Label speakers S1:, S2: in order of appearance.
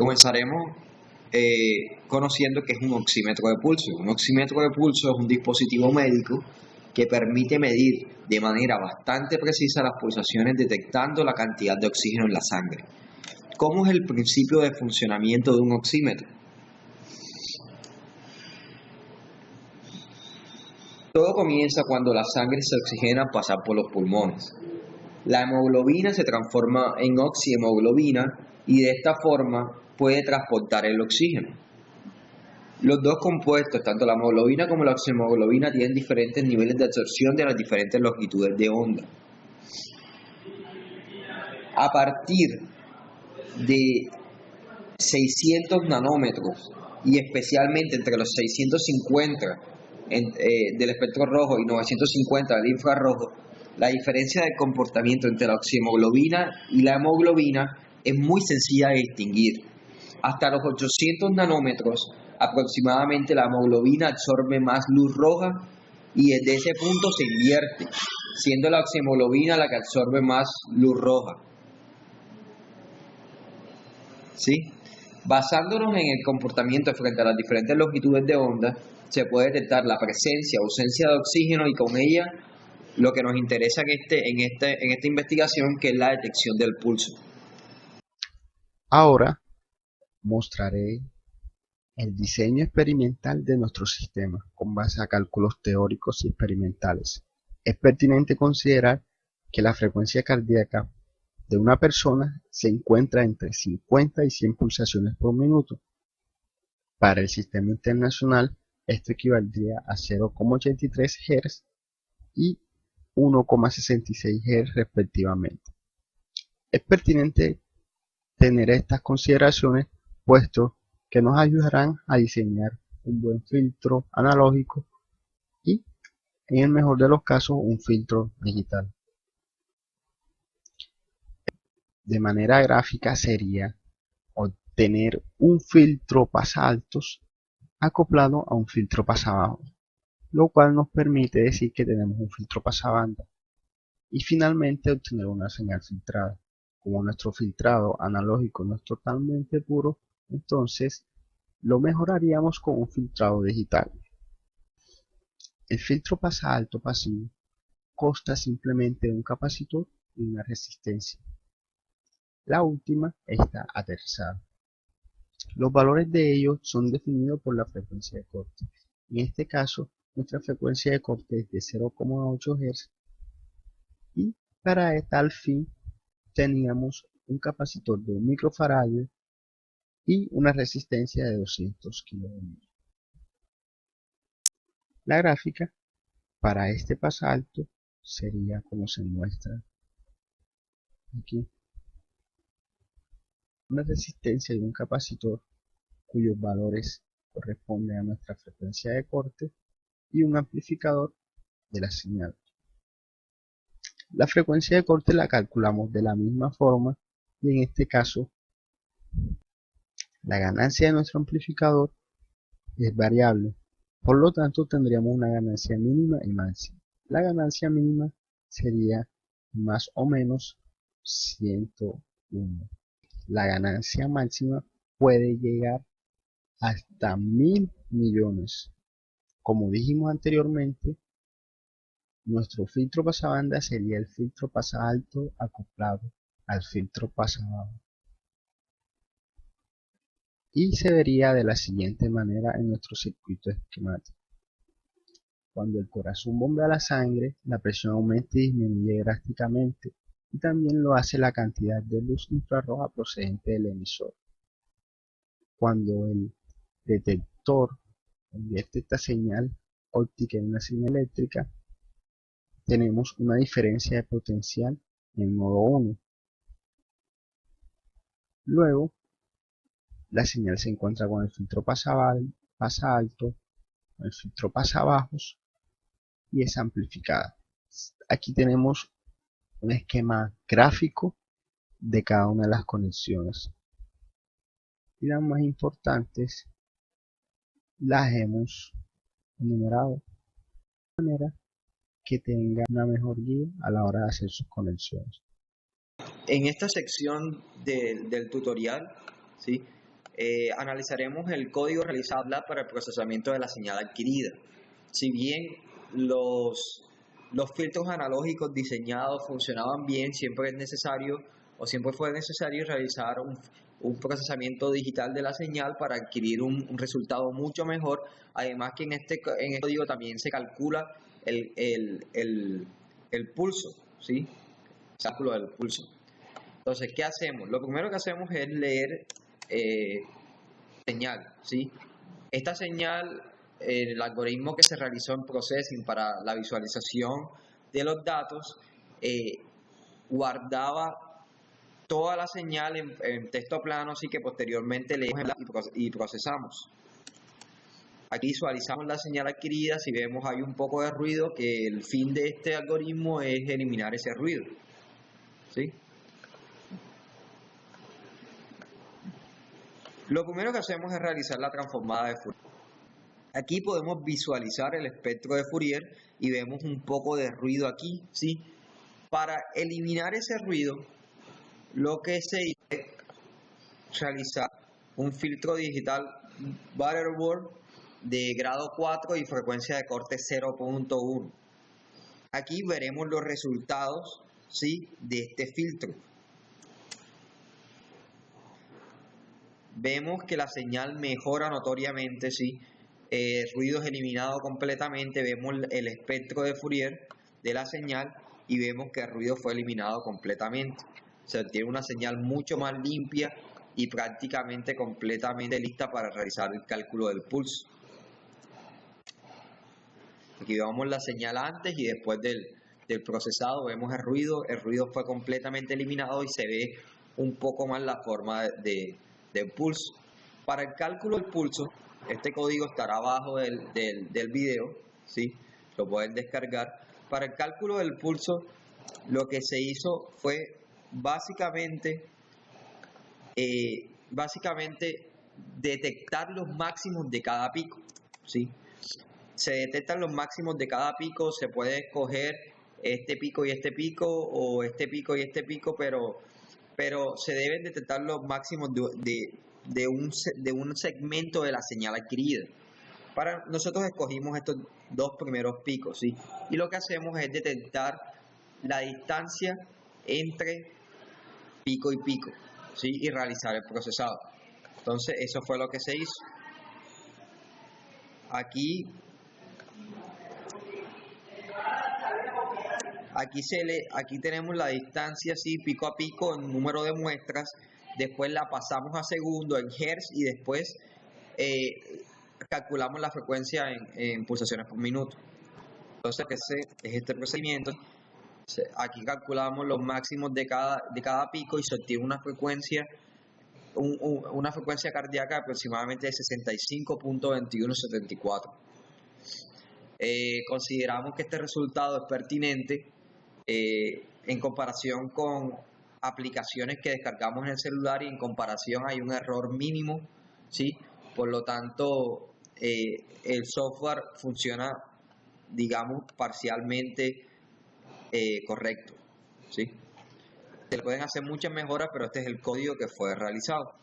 S1: Comenzaremos conociendo qué es un oxímetro de pulso. Un oxímetro de pulso es un dispositivo médico que permite medir de manera bastante precisa las pulsaciones detectando la cantidad de oxígeno en la sangre. ¿Cómo es el principio de funcionamiento de un oxímetro? Todo comienza cuando la sangre se oxigena al pasar por los pulmones. La hemoglobina se transforma en oxihemoglobina y de esta forma puede transportar el oxígeno. Los dos compuestos, tanto la hemoglobina como la oxihemoglobina, tienen diferentes niveles de absorción de las diferentes longitudes de onda. A partir de 600 nanómetros y especialmente entre los 650 del espectro rojo y 950 del infrarrojo, la diferencia de comportamiento entre la oxihemoglobina y la hemoglobina es muy sencilla de distinguir. Hasta los 800 nanómetros aproximadamente la hemoglobina absorbe más luz roja y desde ese punto se invierte, siendo la oxihemoglobina la que absorbe más luz roja. ¿Sí? Basándonos en el comportamiento frente a las diferentes longitudes de onda, se puede detectar la presencia o ausencia de oxígeno y con ella lo que nos interesa en esta investigación, que es la detección del pulso.
S2: Ahora mostraré el diseño experimental de nuestro sistema con base a cálculos teóricos y experimentales. Es pertinente considerar que la frecuencia cardíaca de una persona se encuentra entre 50 y 100 pulsaciones por minuto. Para el sistema internacional, esto equivaldría a 0,83 Hz y 1,66 Hz respectivamente. Es pertinente tener estas consideraciones, puesto que nos ayudarán a diseñar un buen filtro analógico y, en el mejor de los casos, un filtro digital. De manera gráfica sería obtener un filtro pasaltos acoplado a un filtro pasabajos, lo cual nos permite decir que tenemos un filtro pasabanda. Y finalmente obtener una señal filtrada. Como nuestro filtrado analógico no es totalmente puro, entonces lo mejoraríamos con un filtrado digital. El filtro pasalto pasivo consta simplemente de un capacitor y una resistencia. La última está aterrizada. Los valores de ellos son definidos por la frecuencia de corte. En este caso, nuestra frecuencia de corte es de 0,8 Hz y para tal fin teníamos un capacitor de 1 microfarad y una resistencia de 200 kΩ. La gráfica para este pasalto sería como se muestra aquí. Una resistencia y un capacitor cuyos valores corresponden a nuestra frecuencia de corte y un amplificador de la señal. La frecuencia de corte la calculamos de la misma forma y en este caso la ganancia de nuestro amplificador es variable, por lo tanto tendríamos una ganancia mínima y máxima. La ganancia mínima sería más o menos 101. La ganancia máxima puede llegar hasta 1000 millones. Como dijimos anteriormente, nuestro filtro pasabanda sería el filtro pasalto acoplado al filtro pasabajo. Y se vería de la siguiente manera en nuestro circuito esquemático. Cuando el corazón bombea la sangre, la presión aumenta y disminuye drásticamente, y también lo hace la cantidad de luz infrarroja procedente del emisor. Cuando el detector convierte esta señal óptica en una señal eléctrica, tenemos una diferencia de potencial en modo 1. Luego, la señal se encuentra con el filtro pasa alto, con el filtro pasa bajos y es amplificada. Aquí tenemos un esquema gráfico de cada una de las conexiones. Y las más importantes las hemos enumerado de manera que tenga una mejor guía a la hora de hacer sus conexiones.
S1: En esta sección del tutorial, ¿sí?, analizaremos el código realizado para el procesamiento de la señal adquirida. Si bien los filtros analógicos diseñados funcionaban bien, siempre es necesario o siempre fue necesario realizar un procesamiento digital de la señal para adquirir un resultado mucho mejor. Además que en este código también se calcula el pulso, ¿sí? Cálculo del pulso. Entonces, ¿qué hacemos? Lo primero que hacemos es leer señal, ¿sí? Esta señal, el algoritmo que se realizó en Processing para la visualización de los datos, guardaba toda la señal en texto plano, así que posteriormente leemos y procesamos. Aquí visualizamos la señal adquirida. Si vemos hay un poco de ruido, que el fin de este algoritmo es eliminar ese ruido, ¿sí? Lo primero que hacemos es realizar la transformada de Fourier. Aquí podemos visualizar el espectro de Fourier y vemos un poco de ruido aquí, ¿sí? Para eliminar ese ruido, lo que se hizo es realizar un filtro digital Butterworth de grado 4 y frecuencia de corte 0.1. Aquí veremos los resultados, ¿sí?, de este filtro. Vemos que la señal mejora notoriamente, ¿sí? El ruido es eliminado completamente. Vemos el espectro de Fourier de la señal y vemos que el ruido fue eliminado completamente. Se obtiene una señal mucho más limpia y prácticamente completamente lista para realizar el cálculo del pulso. Aquí vemos la señal antes y después del procesado. Vemos el ruido fue completamente eliminado y se ve un poco más la forma del pulso. Para el cálculo del pulso, este código estará abajo del video, ¿sí? Lo pueden descargar. Para el cálculo del pulso, lo que se hizo fue básicamente detectar los máximos de cada pico, ¿sí? Se detectan los máximos de cada pico. Se puede escoger este pico y este pico, o este pico y este pico, pero se deben detectar los máximos de un segmento de la señal adquirida. Nosotros escogimos estos dos primeros picos, ¿sí? Y lo que hacemos es detectar la distancia entre pico y pico, ¿sí? Y realizar el procesado. Entonces, eso fue lo que se hizo. Aquí tenemos la distancia, ¿sí?, pico a pico en número de muestras. Después la pasamos a segundo en hertz y después calculamos la frecuencia en pulsaciones por minuto. Entonces ese es este procedimiento. Aquí calculamos los máximos de cada pico y se obtiene una frecuencia cardíaca de aproximadamente de 65.2174. Consideramos que este resultado es pertinente en comparación con aplicaciones que descargamos en el celular, y en comparación hay un error mínimo, ¿sí? Por lo tanto, el software funciona, digamos, parcialmente correcto, ¿sí? Se pueden hacer muchas mejoras, pero este es el código que fue realizado.